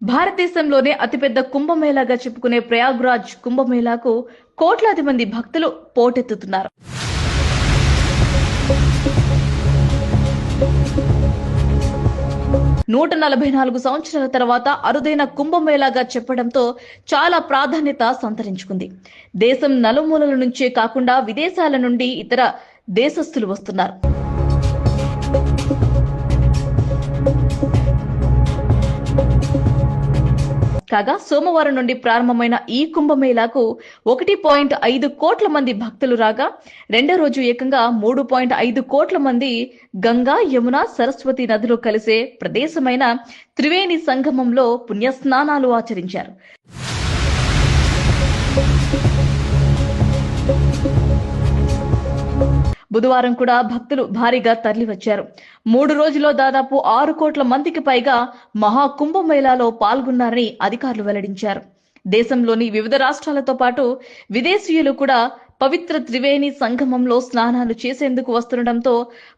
భారతదేశంలోనే అతిపెద్ద కుంభమేళాగా చెప్పుకునే ప్రయాగ్రాజ్ కుంభమేళాకు కోట్లాది మంది భక్తులు పోటెత్తుతున్నారు. 144 సంవత్సరాల తర్వాత అరుదైన కుంభమేళాగా చెప్పడంతో చాలా ప్రాధాన్యత సంతరించుకుంది. దేశం నలుమూలల నుంచే కాకుండా విదేశాల నుండి ఇతర దేశస్థులు వస్తున్నారు. కాగా సోమవారం నుండి ప్రారంభమైన ఈ కుంభమేళాకు 1.5 కోట్ల మంది భక్తులు రాగా, రెండో రోజు ఏకంగా 3.5 కోట్ల మంది గంగా, యమున, సరస్వతి నదులు కలిసే ప్రదేశమైన త్రివేణి సంగమంలో పుణ్యస్నానాలు ఆచరించారు. బుధవారం కూడా భక్తులు భారీగా తరలివచ్చారు. 3 రోజుల్లో దాదాపు 6 కోట్ల మందికి పైగా మహాకుంభమేళాలో పాల్గొన్నారని అధికారులు వెల్లడించారు. దేశంలోని వివిధ రాష్ట్రాలతో పాటు విదేశీయులు కూడా పవిత్ర త్రివేణి సంగమంలో స్నానాలు చేసేందుకు వస్తుండటంతో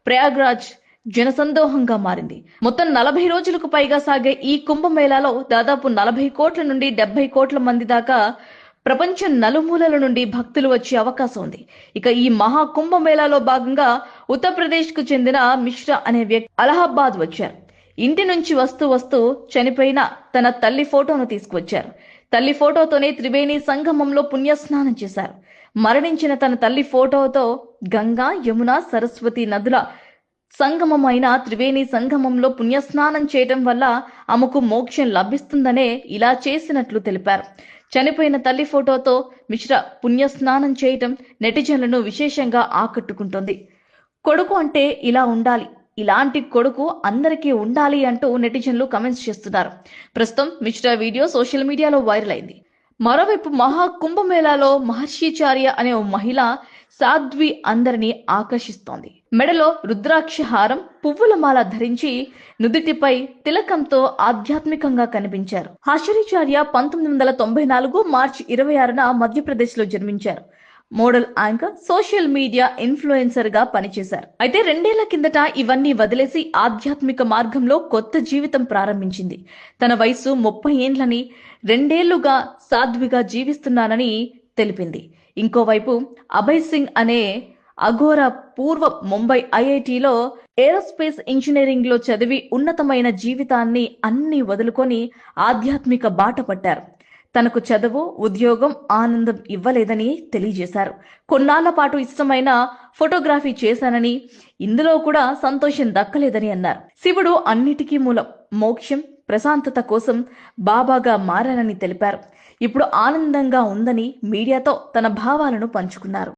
ప్రయాగ్రాజ్ జనసందోహంగా మారింది. మొత్తం 40 రోజులకు పైగా సాగే ఈ కుంభమేళాలో దాదాపు 40 కోట్ల నుండి 70 కోట్ల మంది దాకా ప్రపంచం నలుమూలల నుండి భక్తులు వచ్చే అవకాశం ఉంది. ఇక ఈ మహా కుంభమేళాలో భాగంగా ఉత్తరప్రదేశ్ కు చెందిన మిశ్రా అనే వ్యక్తి అలహాబాద్ వచ్చారు. ఇంటి నుంచి వస్తూ చనిపోయిన తన తల్లి ఫోటోను తీసుకువచ్చారు. తల్లి ఫోటోతోనే త్రివేణి సంగమంలో పుణ్యస్నానం చేశారు. మరణించిన తన తల్లి ఫోటోతో గంగా, యమున, సరస్వతి నదుల సంగమమైన త్రివేణి సంగమంలో పుణ్యస్నానం చేయటం వల్ల ఆమెకు మోక్షం లభిస్తుందనే ఇలా చేసినట్లు తెలిపారు. చనిపోయిన తల్లి ఫోటోతో మిశ్రా పుణ్యస్నానం చేయటం నెటిజన్లను విశేషంగా ఆకట్టుకుంటోంది. కొడుకు అంటే ఇలా ఉండాలి, ఇలాంటి కొడుకు అందరికీ ఉండాలి అంటూ నెటిజన్లు కమెంట్స్ చేస్తున్నారు. ప్రస్తుతం మిశ్రా వీడియో సోషల్ మీడియాలో వైరల్ అయింది. మరోవైపు మహా కుంభమేళాలో మహర్షిచార్య అనే ఓ మహిళ సాధ్వి అందరినీ ఆకర్షిస్తోంది. మెడలో రుద్రాక్ష హారం, పువ్వుల మాల ధరించి నుదిటిపై తిలకంతో ఆధ్యాత్మికంగా కనిపించారు. హర్షిచార్య 1994 మార్చి 26న మధ్యప్రదేశ్ లో జన్మించారు. Model, anchor, social media influencer గా పనిచేశారు. అయితే 2 ఏళ్ల కిందట ఇవన్నీ వదిలేసి ఆధ్యాత్మిక మార్గంలో కొత్త జీవితం ప్రారంభించింది. తన వయసు 30 ఏండ్లని 2 ఏళ్లుగా సాధ్విగా జీవిస్తున్నానని తెలిపింది. ఇంకోవైపు అభయ్ సింగ్ అనే అఘోర పూర్వ ముంబై ఐఐటిలో ఏరోస్పేస్ ఇంజనీరింగ్ లో చదివి ఉన్నతమైన జీవితాన్ని అన్ని వదులుకొని ఆధ్యాత్మిక బాట పట్టారు. తనకు చదువు, ఉద్యోగం ఆనందం ఇవ్వలేదని తెలియజేశారు. కొన్నాళ్ల పాటు ఇష్టమైన ఫోటోగ్రఫీ చేశానని, ఇందులో కూడా సంతోషం దక్కలేదని అన్నారు. శివుడు అన్నిటికీ మూలం, మోక్షం, ప్రశాంతత కోసం బాబాగా మారానని తెలిపారు. ఇప్పుడు ఆనందంగా ఉందని మీడియాతో తన భావాలను పంచుకున్నారు.